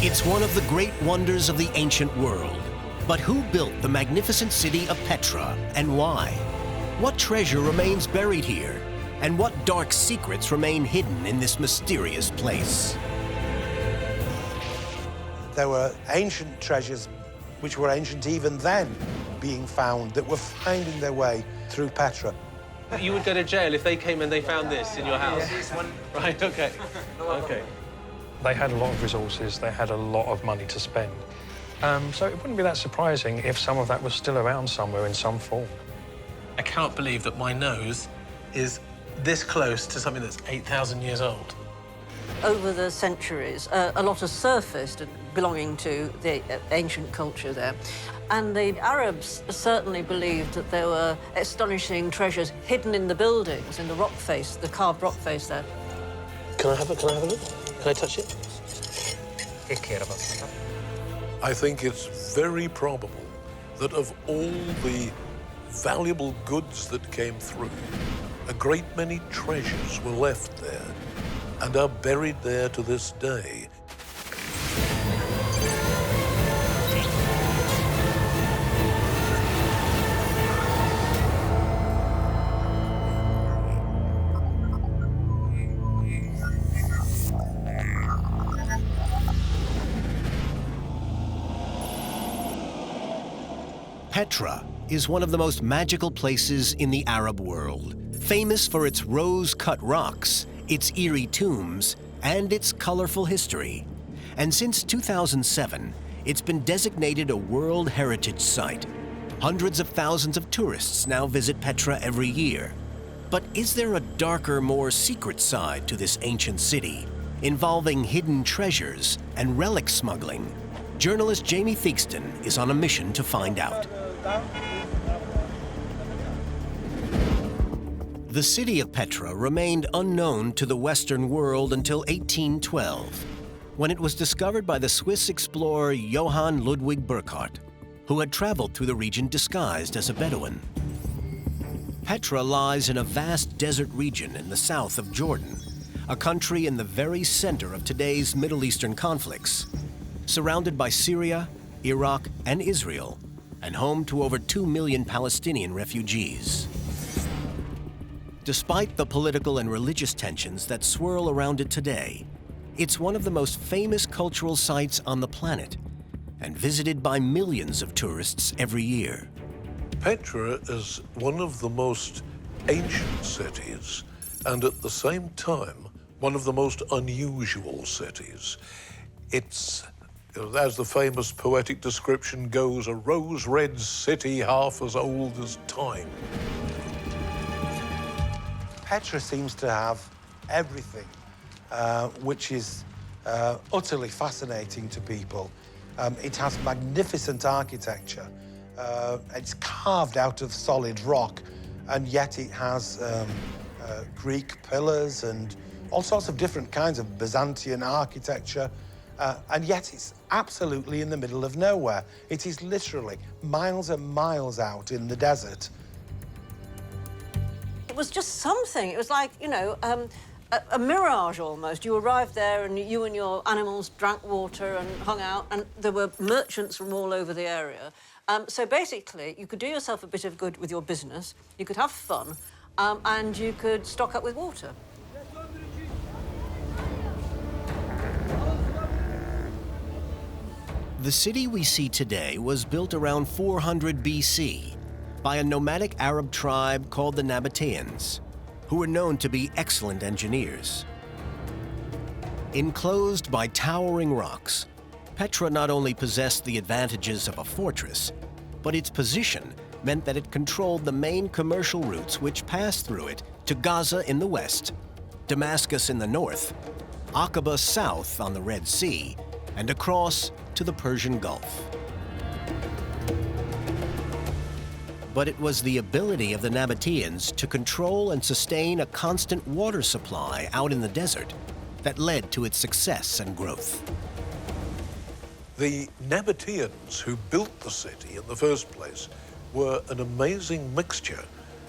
It's one of the great wonders of the ancient world. But who built the magnificent city of Petra and why? What treasure remains buried here? And what dark secrets remain hidden in this mysterious place? There were ancient treasures, which were ancient even then, being found, that were finding their way through Petra. You would go to jail if they came and they found this in your house? Yeah. Right, OK. OK. They had a lot of resources, they had a lot of money to spend. So it wouldn't be that surprising if some of that was still around somewhere in some form. I can't believe that my nose is this close to something that's 8,000 years old. Over the centuries, a lot has surfaced belonging to the ancient culture there. And the Arabs certainly believed that there were astonishing treasures hidden in the buildings, in the rock face, the carved rock face there. Can I have a look? Can I touch it? I think it's very probable that of all the valuable goods that came through, a great many treasures were left there and are buried there to this day. Petra is one of the most magical places in the Arab world, famous for its rose-cut rocks, its eerie tombs, and its colorful history. And since 2007, it's been designated a World Heritage Site. Hundreds of thousands of tourists now visit Petra every year. But is there a darker, more secret side to this ancient city, involving hidden treasures and relic smuggling? Journalist Jamie Theakston is on a mission to find out. The city of Petra remained unknown to the Western world until 1812, when it was discovered by the Swiss explorer Johann Ludwig Burckhardt, who had traveled through the region disguised as a Bedouin. Petra lies in a vast desert region in the south of Jordan, a country in the very center of today's Middle Eastern conflicts, surrounded by Syria, Iraq, and Israel, and home to over 2 million Palestinian refugees. Despite the political and religious tensions that swirl around it today, it's one of the most famous cultural sites on the planet and visited by millions of tourists every year. Petra is one of the most ancient cities and at the same time one of the most unusual cities. It's, as the famous poetic description goes, a rose-red city half as old as time. Petra seems to have everything, which is utterly fascinating to people. It has magnificent architecture. It's carved out of solid rock, and yet it has Greek pillars and all sorts of different kinds of Byzantine architecture, and yet it's absolutely in the middle of nowhere. It is literally miles and miles out in the desert. It was just something. It was like, you know, a mirage almost. You arrived there and you and your animals drank water and hung out, and there were merchants from all over the area. So basically, you could do yourself a bit of good with your business, you could have fun, and you could stock up with water. The city we see today was built around 400 BC by a nomadic Arab tribe called the Nabataeans, who were known to be excellent engineers. Enclosed by towering rocks, Petra not only possessed the advantages of a fortress, but its position meant that it controlled the main commercial routes which passed through it to Gaza in the west, Damascus in the north, Aqaba south on the Red Sea, and across to the Persian Gulf. But it was the ability of the Nabataeans to control and sustain a constant water supply out in the desert that led to its success and growth. The Nabataeans who built the city in the first place were an amazing mixture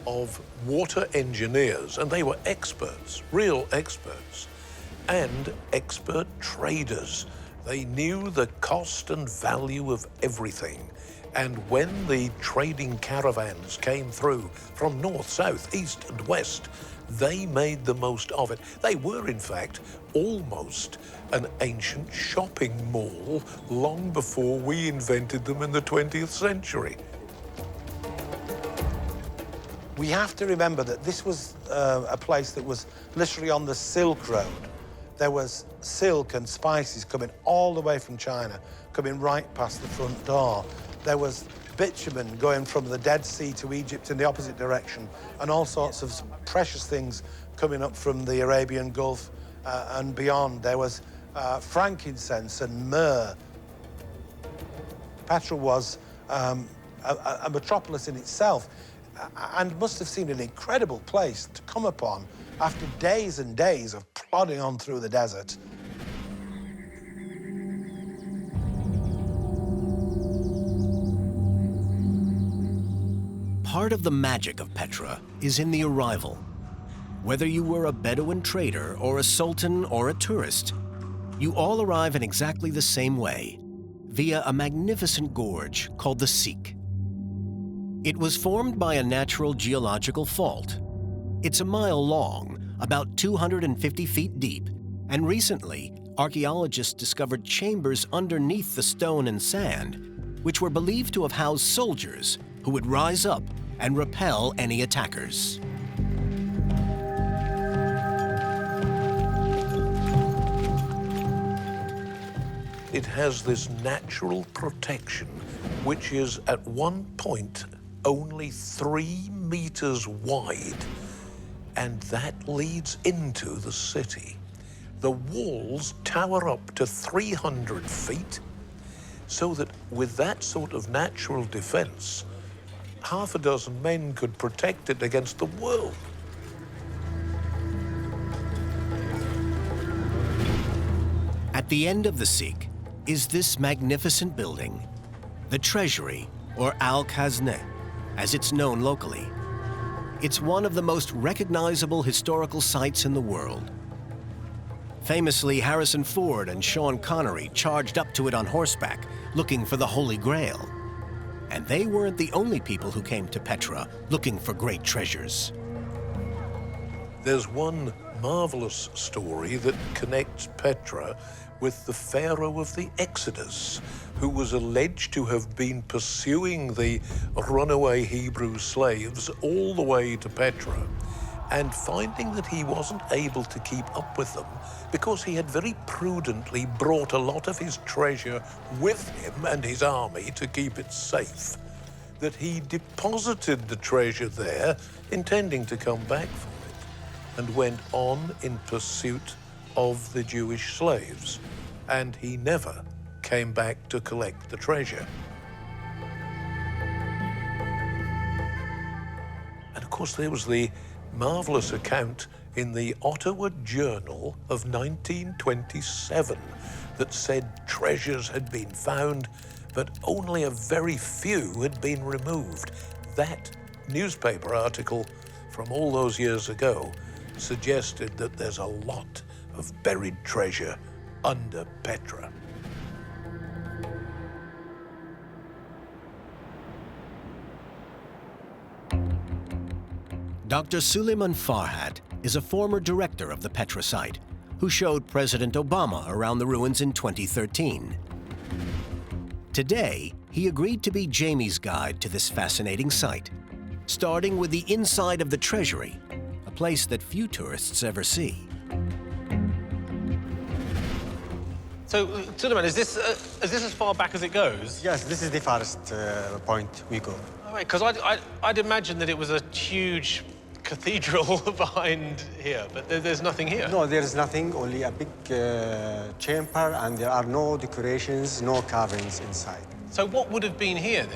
of water engineers, and they were experts, real experts, and expert traders. They knew the cost and value of everything. And when the trading caravans came through from north, south, east, and west, they made the most of it. They were, in fact, almost an ancient shopping mall long before we invented them in the 20th century. We have to remember that this was a place that was literally on the Silk Road. There was silk and spices coming all the way from China, coming right past the front door. There was bitumen going from the Dead Sea to Egypt in the opposite direction, and all sorts of precious things coming up from the Arabian Gulf and beyond. There was frankincense and myrrh. Petra was a metropolis in itself, and must have seemed an incredible place to come upon after days and days of plodding on through the desert. Part of the magic of Petra is in the arrival. Whether you were a Bedouin trader or a sultan or a tourist, you all arrive in exactly the same way, via a magnificent gorge called the Sikh. It was formed by a natural geological fault. It's a mile long, about 250 feet deep, and recently, archaeologists discovered chambers underneath the stone and sand, which were believed to have housed soldiers who would rise up and repel any attackers. It has this natural protection, which is at one point only 3 meters wide, and that leads into the city. The walls tower up to 300 feet, so that with that sort of natural defense, half a dozen men could protect it against the world. At the end of the Sikh is this magnificent building, the Treasury, or Al-Khazneh, as it's known locally. It's one of the most recognizable historical sites in the world. Famously, Harrison Ford and Sean Connery charged up to it on horseback, looking for the Holy Grail. And they weren't the only people who came to Petra looking for great treasures. There's one marvelous story that connects Petra with the Pharaoh of the Exodus, who was alleged to have been pursuing the runaway Hebrew slaves all the way to Petra, and finding that he wasn't able to keep up with them because he had very prudently brought a lot of his treasure with him and his army to keep it safe, that he deposited the treasure there, intending to come back for it, and went on in pursuit of the Jewish slaves, and he never came back to collect the treasure. And of course, there was the marvelous account in the Ottawa Journal of 1927 that said treasures had been found, but only a very few had been removed. That newspaper article from all those years ago suggested that there's a lot of buried treasure under Petra. Dr. Suleiman Farhat is a former director of the Petra site who showed President Obama around the ruins in 2013. Today, he agreed to be Jamie's guide to this fascinating site, starting with the inside of the Treasury, a place that few tourists ever see. So, Suleiman, is this as far back as it goes? Yes, this is the farthest point we go. All right, because I'd imagine that it was a huge cathedral behind here, but there's nothing here. No, there is nothing, only a big chamber, and there are no decorations, no carvings inside. So what would have been here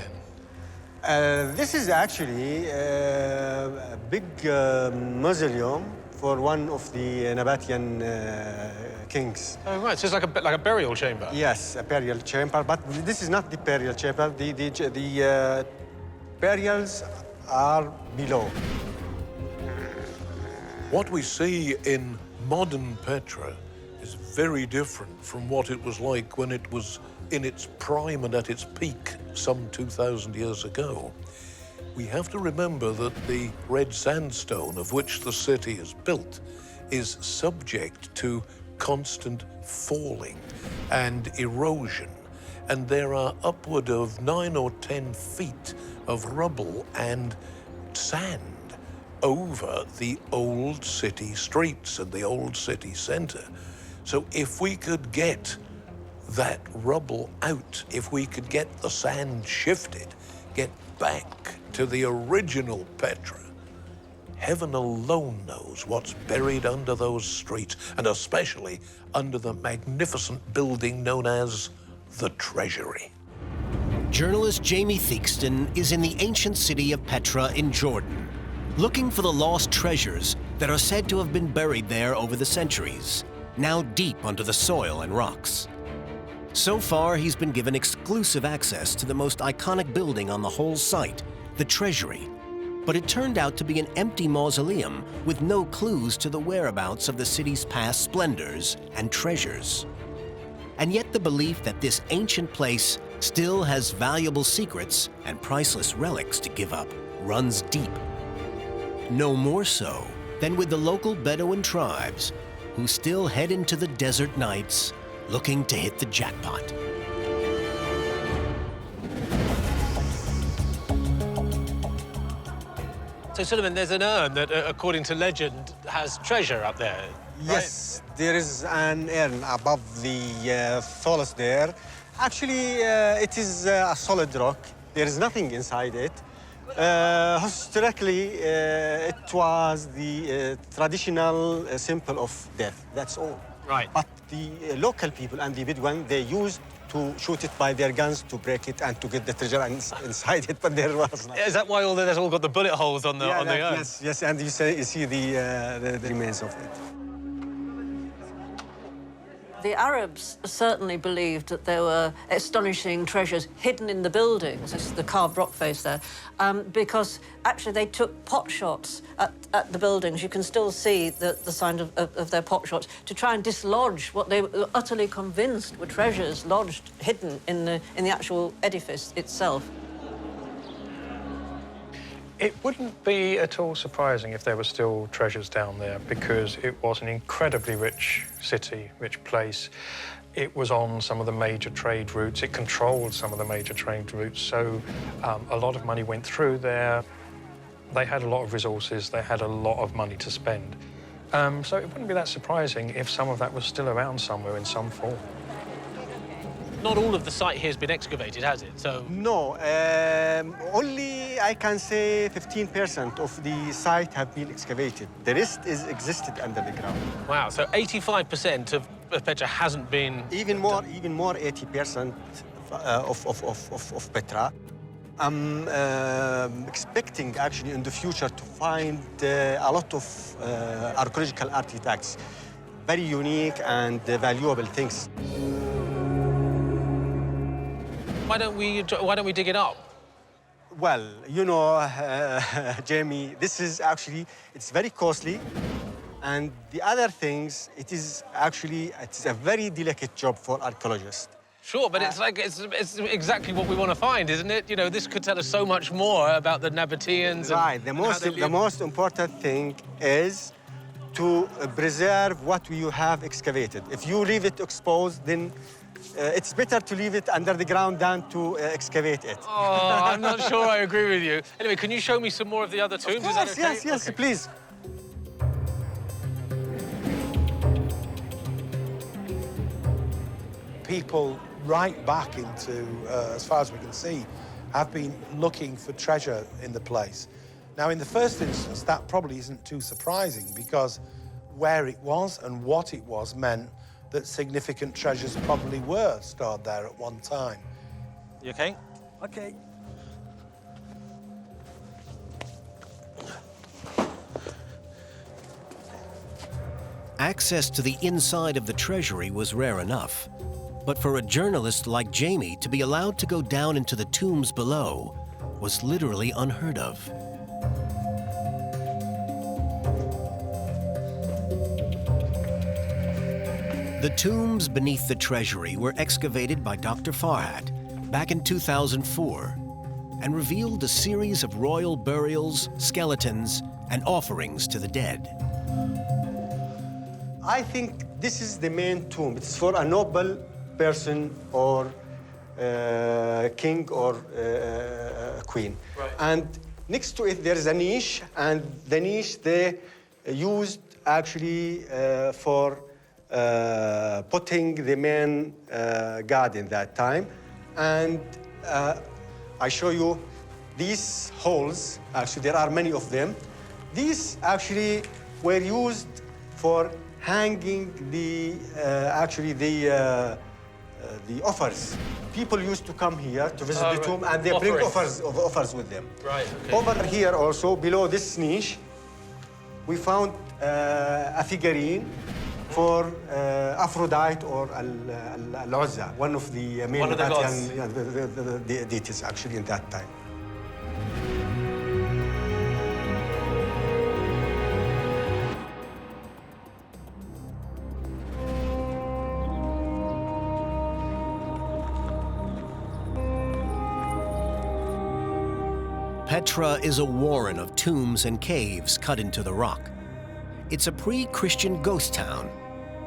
then? This is actually a big mausoleum for one of the Nabataean kings. Oh, right, so it's like a burial chamber? Yes, a burial chamber, but this is not the burial chamber. The burials are below. What we see in modern Petra is very different from what it was like when it was in its prime and at its peak some 2,000 years ago. We have to remember that the red sandstone of which the city is built is subject to constant falling and erosion, and there are upward of 9 or 10 feet of rubble and sand over the old city streets and the old city center. So if we could get that rubble out, if we could get the sand shifted, get back to the original Petra, heaven alone knows what's buried under those streets, and especially under the magnificent building known as the Treasury. Journalist Jamie Theakston is in the ancient city of Petra in Jordan, looking for the lost treasures that are said to have been buried there over the centuries, now deep under the soil and rocks. So far, he's been given exclusive access to the most iconic building on the whole site, the Treasury. But it turned out to be an empty mausoleum with no clues to the whereabouts of the city's past splendors and treasures. And yet the belief that this ancient place still has valuable secrets and priceless relics to give up runs deep. No more so than with the local Bedouin tribes, who still head into the desert nights looking to hit the jackpot. So, Suleiman, there's an urn that, according to legend, has treasure up there. Yes, there is an urn above the falls there. Actually, it is a solid rock. There is nothing inside it. Historically, it was the traditional symbol of death. That's all. Right. But the local people and the Bedouin, they used to shoot it by their guns to break it and to get the treasure inside it, but there was nothing. Is that why there's all got the bullet holes on the urn? Yes, yes, and you see the remains of it. The Arabs certainly believed that there were astonishing treasures hidden in the buildings. This is the carved rock face there, because actually they took pot shots at the buildings. You can still see the sign of their pot shots to try and dislodge what they were utterly convinced were treasures lodged, hidden in the actual edifice itself. It wouldn't be at all surprising if there were still treasures down there, because it was an incredibly rich city, rich place. It was on some of the major trade routes. It controlled some of the major trade routes, so a lot of money went through there. They had a lot of resources. They had a lot of money to spend. So it wouldn't be that surprising if some of that was still around somewhere in some form. Not all of the site here has been excavated, has it? So No, only I can say 15% of the site have been excavated. The rest is existed under the ground. wow. So 85% of Petra hasn't been. Even more, 80% of Petra. I'm expecting actually in the future to find a lot of archaeological artifacts, very unique and valuable things. Why don't we dig it up? Well, you know, Jamie, this is actually, it's very costly. And the other things, it's a very delicate job for archaeologists. Sure, but it's exactly what we want to find, isn't it? You know, this could tell us so much more about the Nabataeans. Right. The most important thing is to preserve what you have excavated. If you leave it exposed, then it's better to leave it under the ground than to excavate it. Oh, I'm not sure I agree with you. Anyway, can you show me some more of the other tombs? Of course, Is that okay? yes, Okay. please. People right back into, as far as we can see, have been looking for treasure in the place. Now, in the first instance, that probably isn't too surprising, because where it was and what it was meant that significant treasures probably were stored there at one time. You okay? Okay. Access to the inside of the treasury was rare enough, but for a journalist like Jamie to be allowed to go down into the tombs below was literally unheard of. The tombs beneath the Treasury were excavated by Dr. Farhat back in 2004 and revealed a series of royal burials, skeletons, and offerings to the dead. I think this is the main tomb. It's for a noble person or king or queen. Right. And next to it, there is a niche, and the niche they used actually for putting the main god in that time. And I show you these holes. Actually, there are many of them. These actually were used for hanging the offers. People used to come here to visit the tomb, and they bring offers with them. Right. Okay. Over here also, below this niche, we found a figurine for Aphrodite or Al-Uzza, one of the main One of the gods. the deities actually in that time. Petra is a warren of tombs and caves cut into the rock. It's a pre-Christian ghost town,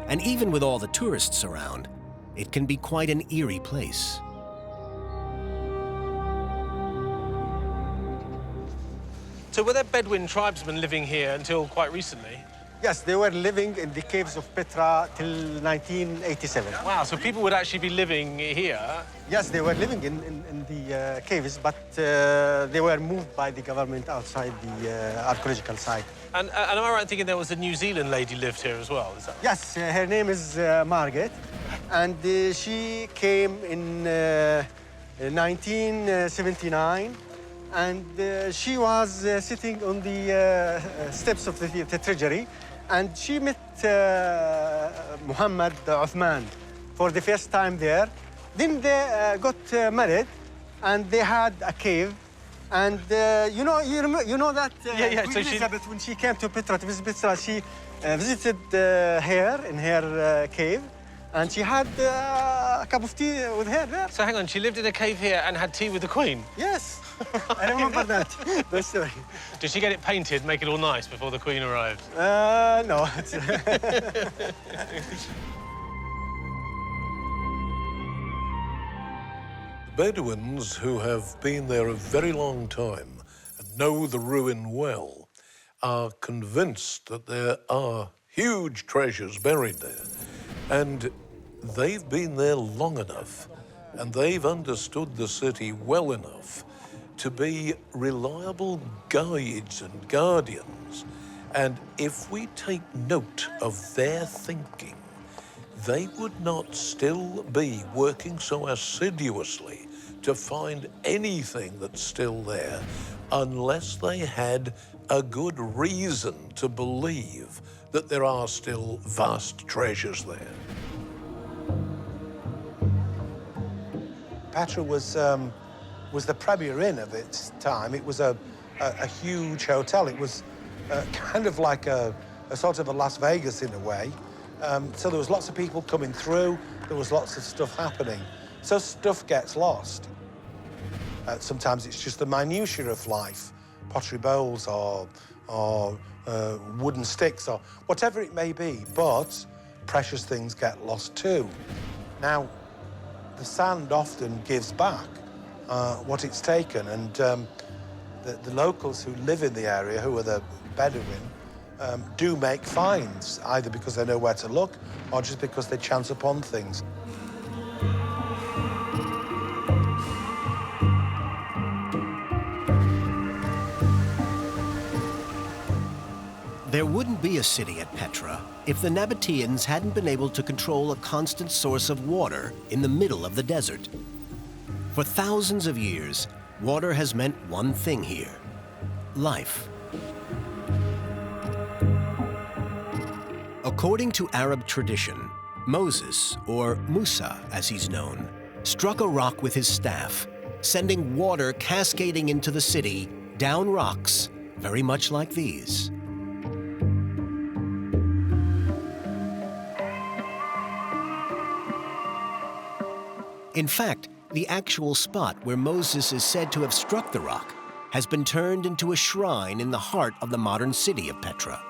and even with all the tourists around, it can be quite an eerie place. So were there Bedouin tribesmen living here until quite recently? Yes, they were living in the caves of Petra till 1987. Wow, so people would actually be living here? Yes, they were living in the caves, but they were moved by the government outside the archaeological site. And am I right in thinking there was a New Zealand lady lived here as well? Is that... Yes, her name is Margaret, and she came in 1979, and she was sitting on the steps of the Treasury, and she met Muhammad Uthman for the first time there. Then they got married, and they had a cave. And you know that Queen Elizabeth, when she came to Petra to visit Petra, she visited her in her cave, and she had a cup of tea with her there. So hang on, she lived in a cave here and had tea with the Queen? Yes, I remember that story. Did she get it painted, make it all nice before the Queen arrived? No. Bedouins who have been there a very long time and know the ruin well are convinced that there are huge treasures buried there. And they've been there long enough and they've understood the city well enough to be reliable guides and guardians. And if we take note of their thinking, they would not still be working so assiduously to find anything that's still there unless they had a good reason to believe that there are still vast treasures there. Petra was the premier inn of its time. It was a huge hotel. It was kind of like a sort of a Las Vegas in a way. So there was lots of people coming through. There was lots of stuff happening. So stuff gets lost. Sometimes it's just the minutiae of life, pottery bowls or wooden sticks or whatever it may be, but precious things get lost too. Now, the sand often gives back what it's taken, and the locals who live in the area, who are the Bedouin, do make finds, either because they know where to look or just because they chance upon things. There wouldn't be a city at Petra if the Nabataeans hadn't been able to control a constant source of water in the middle of the desert. For thousands of years, water has meant one thing here: life. According to Arab tradition, Moses, or Musa as he's known, struck a rock with his staff, sending water cascading into the city down rocks, very much like these. In fact, the actual spot where Moses is said to have struck the rock has been turned into a shrine in the heart of the modern city of Petra.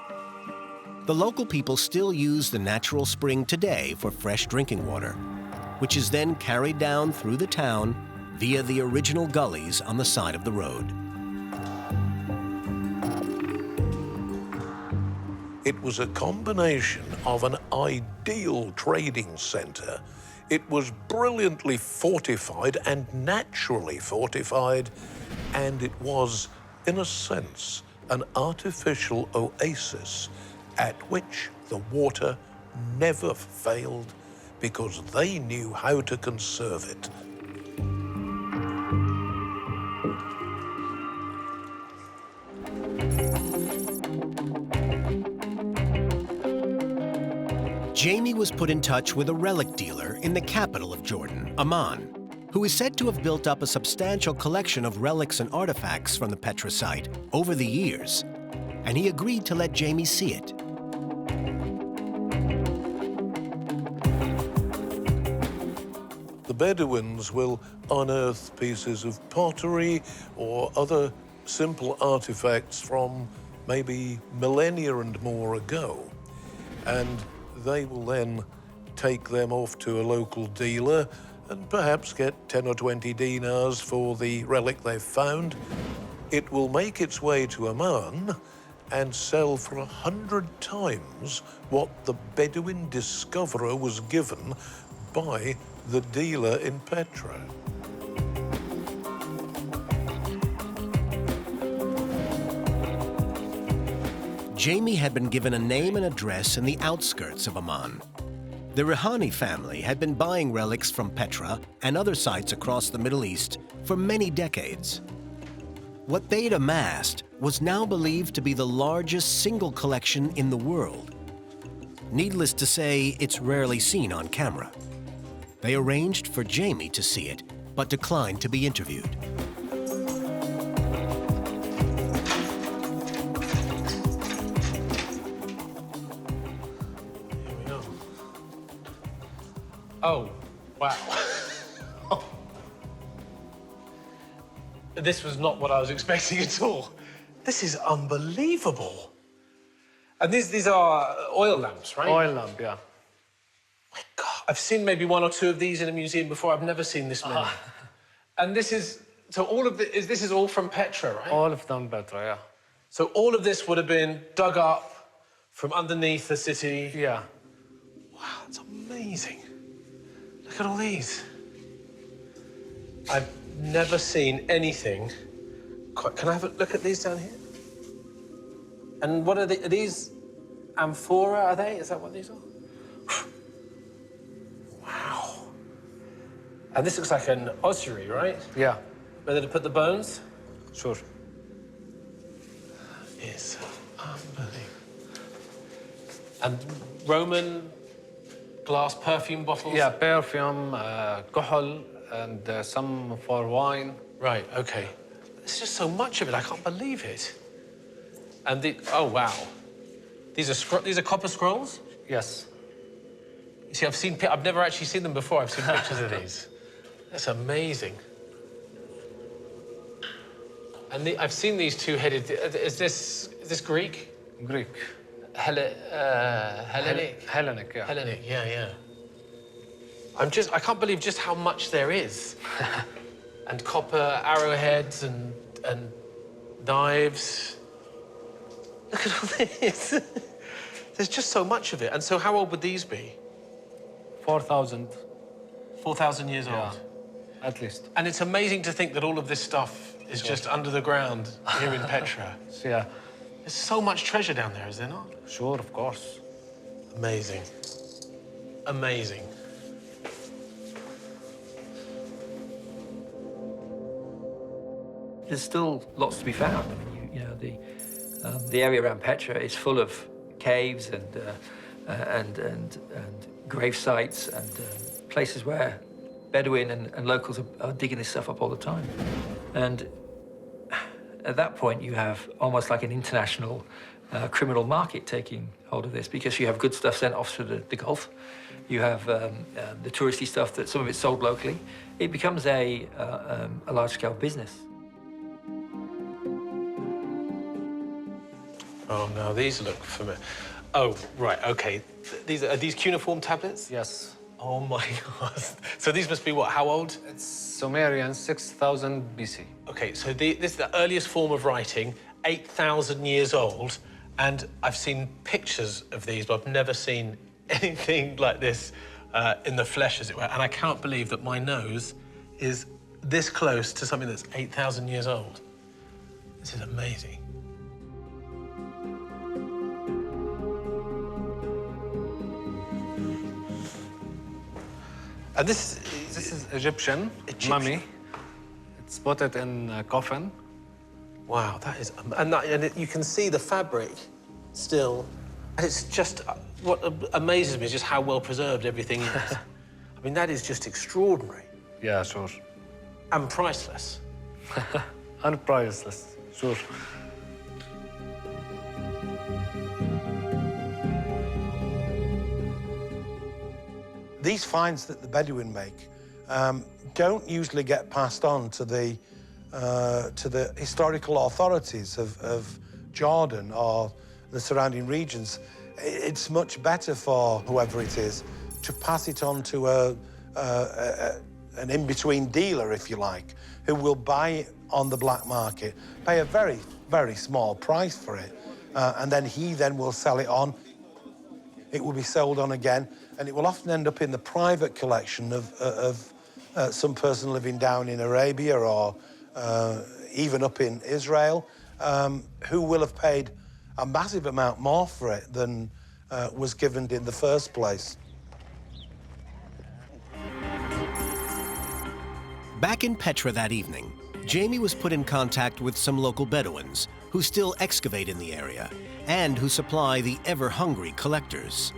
The local people still use the natural spring today for fresh drinking water, which is then carried down through the town via the original gullies on the side of the road. It was a combination of an ideal trading center. It was brilliantly fortified and naturally fortified, and it was, in a sense, an artificial oasis at which the water never failed because they knew how to conserve it. Jamie was put in touch with a relic dealer in the capital of Jordan, Amman, who is said to have built up a substantial collection of relics and artifacts from the Petra site over the years, and he agreed to let Jamie see it. The Bedouins will unearth pieces of pottery or other simple artifacts from maybe millennia and more ago, and they will then take them off to a local dealer and perhaps get 10 or 20 dinars for the relic they've found. It will make its way to Amman and sell for 100 times what the Bedouin discoverer was given by the dealer in Petra. Jamie had been given a name and address in the outskirts of Amman. The Rihani family had been buying relics from Petra and other sites across the Middle East for many decades. What they'd amassed was now believed to be the largest single collection in the world. Needless to say, it's rarely seen on camera. They arranged for Jamie to see it, but declined to be interviewed. Oh, wow. This was not what I was expecting at all. This is unbelievable. And these are oil lamps, right? Oil lamp, yeah. My God, I've seen maybe one or two of these in a museum before. I've never seen this many. And this is, so all of this is all from Petra, right? All of them Petra, yeah. So all of this would have been dug up from underneath the city. Yeah. Wow, that's amazing. Look at all these. I've never seen anything quite... Can I have a look at these down here? And what are these amphora, are they? Is that what these are? Wow. And this looks like an ossuary, right? Yeah. Where they put the bones? Sure. It's unbelievable. And Roman glass perfume bottles? Yeah, perfume, kuhl, and some for wine. Right, okay. There's just so much of it, I can't believe it. And oh, wow. These are copper scrolls? Yes. You see, I've never actually seen them before. I've seen pictures of these. That's amazing. And I've seen these two-headed. Is this Greek? Greek. Hellenic. Hellenic, yeah. Hellenic, yeah. I can't believe just how much there is. And copper arrowheads and knives. Look at all this. There's just so much of it. And so how old would these be? 4,000. 4,000 years old? At least. And it's amazing to think that all of this stuff is just under the ground here in Petra. Yeah. There's so much treasure down there, is there not? Sure, of course. Amazing. Amazing. There's still lots to be found. I mean, you know, the area around Petra is full of caves and grave sites and places where Bedouin and locals are digging this stuff up all the time. And at that point, you have almost like an international criminal market taking hold of this, because you have good stuff sent off to the Gulf. You have the touristy stuff that some of it's sold locally. It becomes a large-scale business. Oh, no, these look familiar. Oh, right, OK. Are these cuneiform tablets? Yes. Oh, my God. So these must be what, how old? It's Sumerian, 6000 BC. OK, so this is the earliest form of writing, 8,000 years old. And I've seen pictures of these, but I've never seen anything like this in the flesh, as it were. And I can't believe that my nose is this close to something that's 8,000 years old. This is amazing. And this is Egyptian mummy. It's put it in a coffin. Wow, that is... And you can see the fabric still. And it's just... What amazes me is just how well preserved everything is. I mean, that is just extraordinary. Yeah, sure. And priceless. And priceless, sure. These finds that the Bedouin make don't usually get passed on to the historical authorities of Jordan or the surrounding regions. It's much better for whoever it is to pass it on to an in-between dealer, if you like, who will buy it on the black market, pay a very, very small price for it, and then he will sell it on. It will be sold on again, and it will often end up in the private collection of some person living down in Arabia or even up in Israel, who will have paid a massive amount more for it than was given in the first place. Back in Petra that evening, Jamie was put in contact with some local Bedouins who still excavate in the area and who supply the ever-hungry collectors.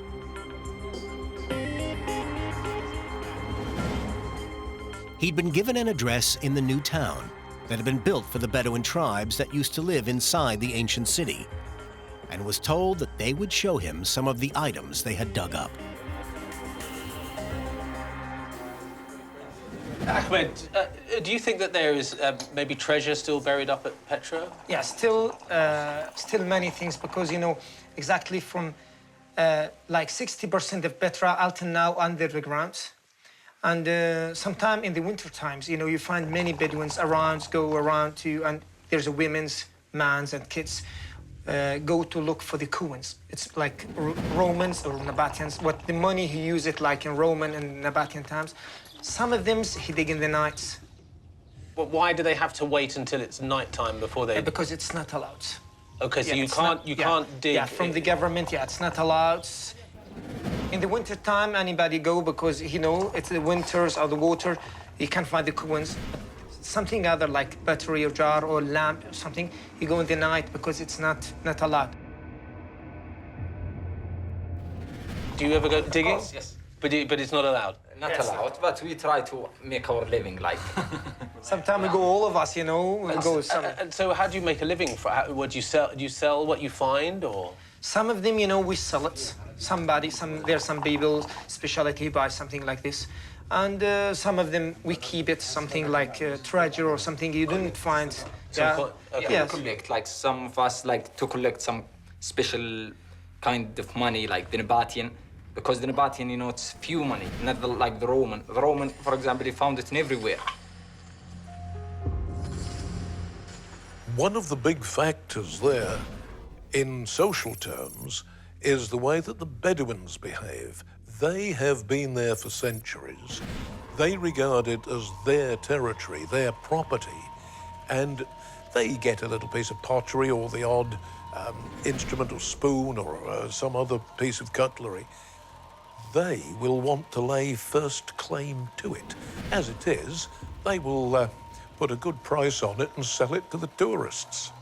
He'd been given an address in the new town that had been built for the Bedouin tribes that used to live inside the ancient city, and was told that they would show him some of the items they had dug up. Ahmed, do you think that there is maybe treasure still buried up at Petra? Yeah, still many things, because, you know, exactly from like 60% of Petra until now under the ground. And sometime in the winter times, you know, you find many Bedouins go around to, and there's a women's, mans and kids go to look for the coins. It's like Romans or Nabataeans, what the money he used it like in Roman and Nabataean times. Some of them he dig in the nights. But why do they have to wait until it's nighttime before they... Because it's not allowed. OK, so yeah, you can't dig... Yeah, from the government, yeah, it's not allowed. In the winter time, anybody go because, you know, it's the winters or the water, you can't find the coins. Something other like battery or jar or lamp or something, you go in the night because it's not allowed. Do you ever go digging? Of course, yes. But it's not allowed? Not allowed, but we try to make our living like. Sometimes we go, all of us, you know, we go some... And so how do you make a living? What do you sell? Do you sell what you find, or...? Some of them, you know, we sell it. There's some people, specialty buy something like this. And some of them, we keep it, something like treasure or something you didn't find. Okay. Yes. Collect, like some of us like to collect some special kind of money, like the Nabataean. Because the Nabataean, you know, it's few money, not like the Roman. The Roman, for example, they found it in everywhere. One of the big factors there, in social terms, is the way that the Bedouins behave. They have been there for centuries. They regard it as their territory, their property, and they get a little piece of pottery or the odd instrument or spoon or some other piece of cutlery. They will want to lay first claim to it. As it is, they will put a good price on it and sell it to the tourists.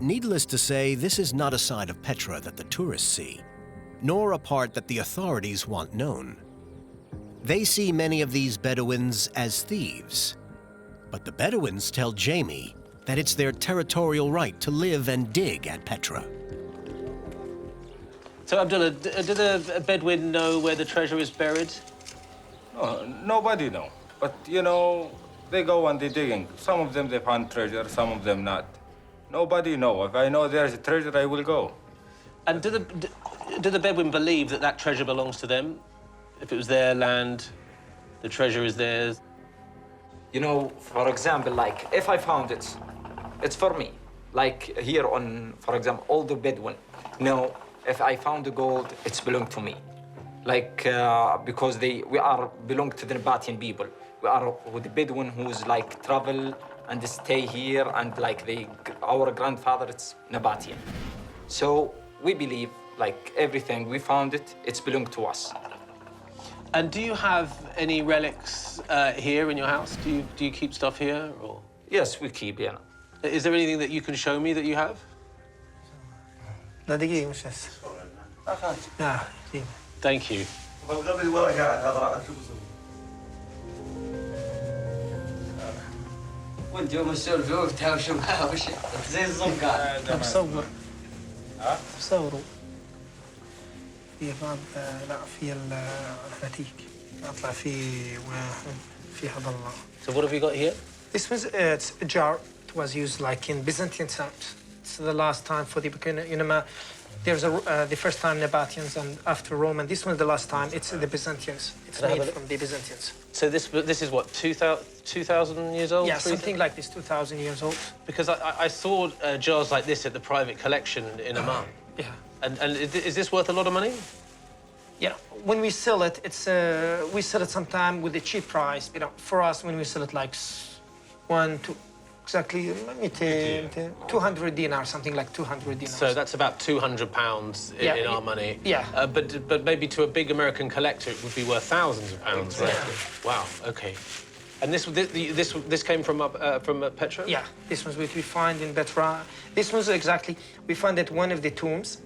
Needless to say, this is not a side of Petra that the tourists see, nor a part that the authorities want known. They see many of these Bedouins as thieves. But the Bedouins tell Jamie that it's their territorial right to live and dig at Petra. So, Abdullah, did the Bedouin know where the treasure is buried? Nobody know. But, you know, they go and they digging. Some of them, they find treasure, some of them not. Nobody know. If I know there's a treasure, I will go. And do the Bedouin believe that that treasure belongs to them? If it was their land, the treasure is theirs? You know, for example, like, if I found it, it's for me. Like here on, for example, all the Bedouin. No, if I found the gold, it's belong to me. Like, because we are belong to the Nabataean people. We are with the Bedouin who's like travel and stay here, and like our grandfather, it's Nabataean. So we believe, like, everything we found it's belong to us. And do you have any relics here in your house? Do you keep stuff here, or? Yes, we keep, yeah. Is there anything that you can show me that you have? Thank you. تصوروا في بعض لا في الهاتيك اطلع في هذا الله. So what have you got here? This was it's a jar. It was used like in Byzantine times. It's the last time for the beginning. You know, there's the first time Nabataeans and after Roman. This was the last time. It's the Byzantines. It's made from the Byzantines. So this is what, 2,000 years old? Yeah, something like this, 2,000 years old. Because I saw jars like this at the private collection in Amman. Yeah. And is this worth a lot of money? Yeah, when we sell it, we sell it sometime with a cheap price. You know, for us, when we sell it like 200 dinar, something like 200 dinars. So that's about £200 in our money. Yeah. But maybe to a big American collector, it would be worth thousands of pounds, right? Wow. Okay. And this came from Petra? Yeah. This was what we find in Petra. This was exactly we found it one of the tombs,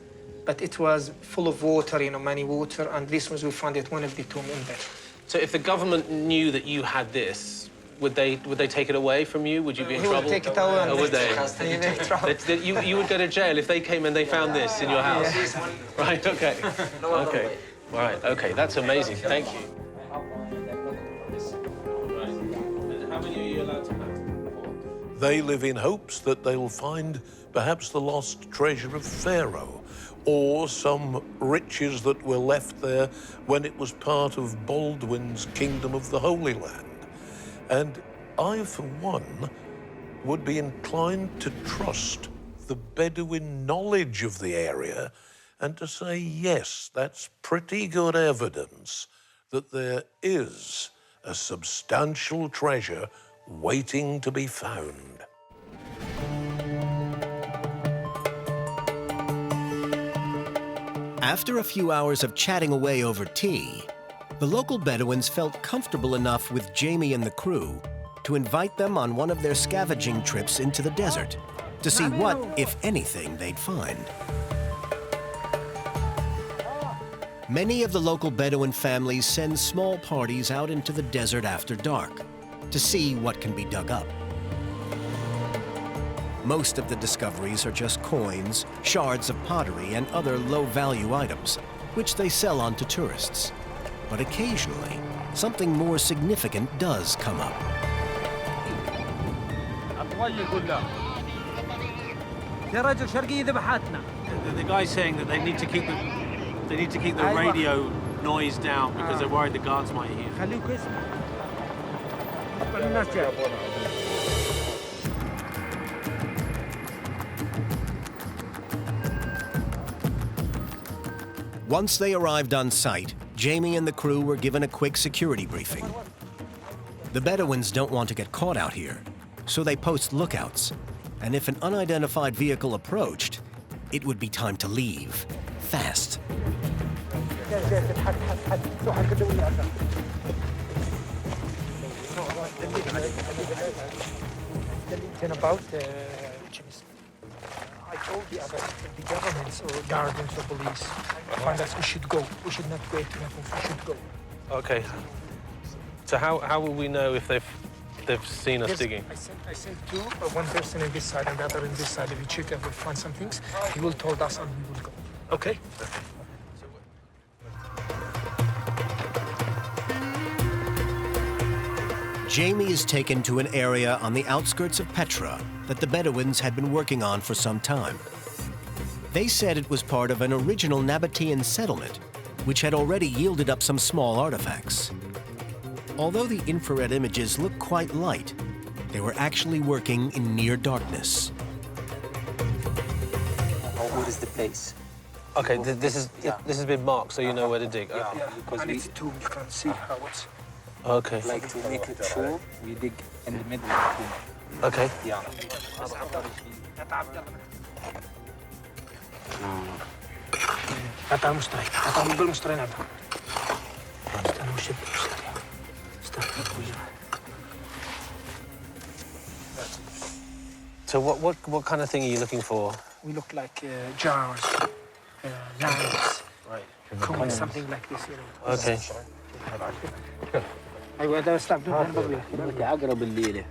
but it was full of water, you know, many water, and this was we found it one of the tombs in Petra. So if the government knew that you had this, would they take it away from you? Would you be in trouble? Would take it away. Or would they? You would go to jail if they came and they found this in your house. Yeah. Right. Okay. Okay. Right. Okay. That's amazing. Thank you. How many are you allowed to have? They live in hopes that they'll find perhaps the lost treasure of Pharaoh, or some riches that were left there when it was part of Baldwin's kingdom of the Holy Land. And I, for one, would be inclined to trust the Bedouin knowledge of the area and to say, yes, that's pretty good evidence that there is a substantial treasure waiting to be found. After a few hours of chatting away over tea, the local Bedouins felt comfortable enough with Jamie and the crew to invite them on one of their scavenging trips into the desert to see what, if anything, they'd find. Many of the local Bedouin families send small parties out into the desert after dark to see what can be dug up. Most of the discoveries are just coins, shards of pottery, and other low-value items, which they sell on to tourists. But occasionally, something more significant does come up. The guy's saying that they need to keep the radio noise down because they're worried the guards might hear. Once they arrived on site, Jamie and the crew were given a quick security briefing. The Bedouins don't want to get caught out here, so they post lookouts. And if an unidentified vehicle approached, it would be time to leave, fast. I told the governments or guardians or police, find us, we should go. We should not wait to happen, we should go. Okay. So how will we know if they've seen us digging? I sent two, one person in this side and the other in this side. If we check and we find some things, he will told us and we will go. Okay? Jamie is taken to an area on the outskirts of Petra that the Bedouins had been working on for some time. They said it was part of an original Nabataean settlement, which had already yielded up some small artifacts. Although the infrared images look quite light, they were actually working in near darkness. What is the place? Okay, this has been marked, so you know where to dig. Yeah, and it's two, you can see how it's... Okay. Like to make it sure, we dig in the middle of the tomb. Okay. Yeah. So what kind of thing are you looking for? We look like jars, knives, right? combs, something like this. You know. Okay. أيوة ده استعمل أقرب الليلة.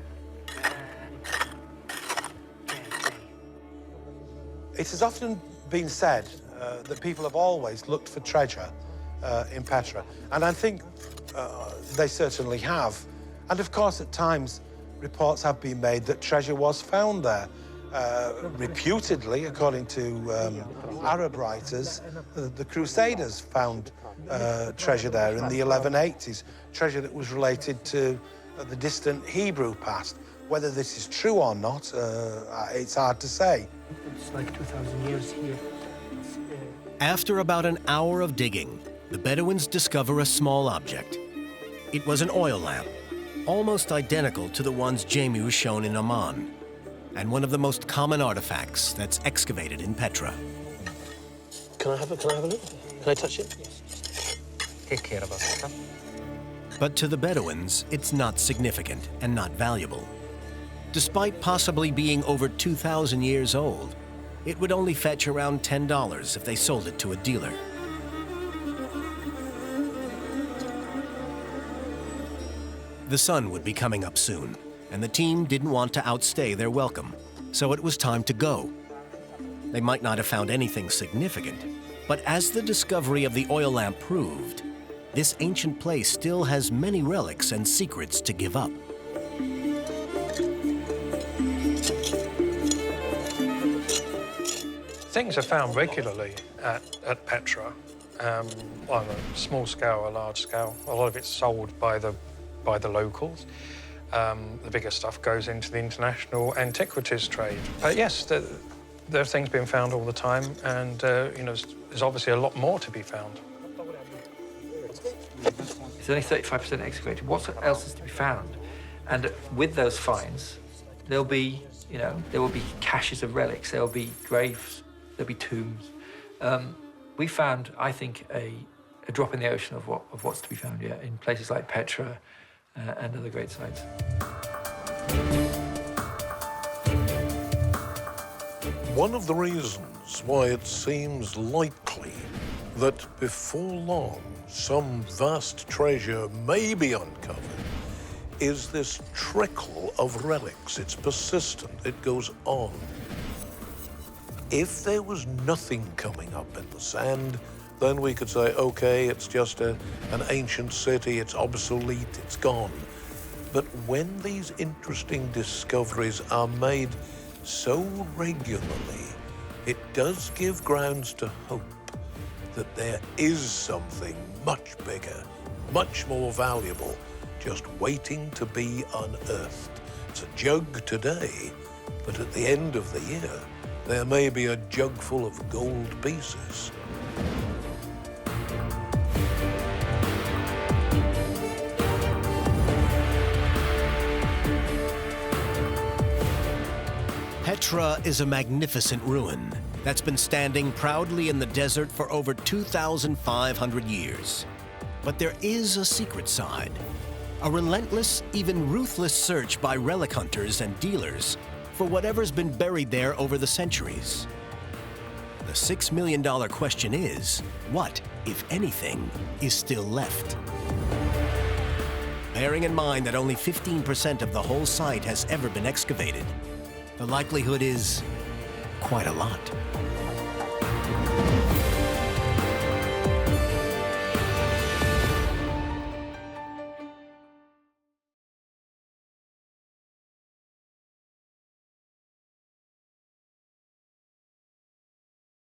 It has often been said that people have always looked for treasure in Petra, and I think they certainly have. And of course, at times, reports have been made that treasure was found there. Reputedly, according to Arab writers, the Crusaders found treasure there in the 1180s, treasure that was related to the distant Hebrew past. Whether this is true or not, it's hard to say. It's like 2,000 years here. After about an hour of digging, the Bedouins discover a small object. It was an oil lamp, almost identical to the ones Jamie was shown in Oman, and one of the most common artifacts that's excavated in Petra. Can I have a look? Can I touch it? Take care of us. But to the Bedouins, it's not significant and not valuable. Despite possibly being over 2,000 years old, it would only fetch around $10 if they sold it to a dealer. The sun would be coming up soon, and the team didn't want to outstay their welcome, so it was time to go. They might not have found anything significant, but as the discovery of the oil lamp proved, this ancient place still has many relics and secrets to give up. Things are found regularly at Petra, on a small scale, a large scale. A lot of it's sold by the locals. The bigger stuff goes into the international antiquities trade. But yes, there are things being found all the time, and you know, there's obviously a lot more to be found. It's only 35% excavated. What else is to be found? And with those finds, there'll be, you know, there will be caches of relics. There'll be graves. There'll be tombs. We found, I think, a drop in the ocean of what's to be found, yeah, in places like Petra and other great sites. One of the reasons why it seems likely that before long some vast treasure may be uncovered is this trickle of relics. It's persistent, it goes on. If there was nothing coming up in the sand, then we could say, okay, it's just an ancient city, it's obsolete, it's gone. But when these interesting discoveries are made so regularly, it does give grounds to hope that there is something much bigger, much more valuable, just waiting to be unearthed. It's a jug today, but at the end of the year, there may be a jug full of gold pieces. Petra is a magnificent ruin that's been standing proudly in the desert for over 2,500 years. But there is a secret side, a relentless, even ruthless search by relic hunters and dealers for whatever's been buried there over the centuries. The $6 million question is, what, if anything, is still left? Bearing in mind that only 15% of the whole site has ever been excavated, the likelihood is quite a lot.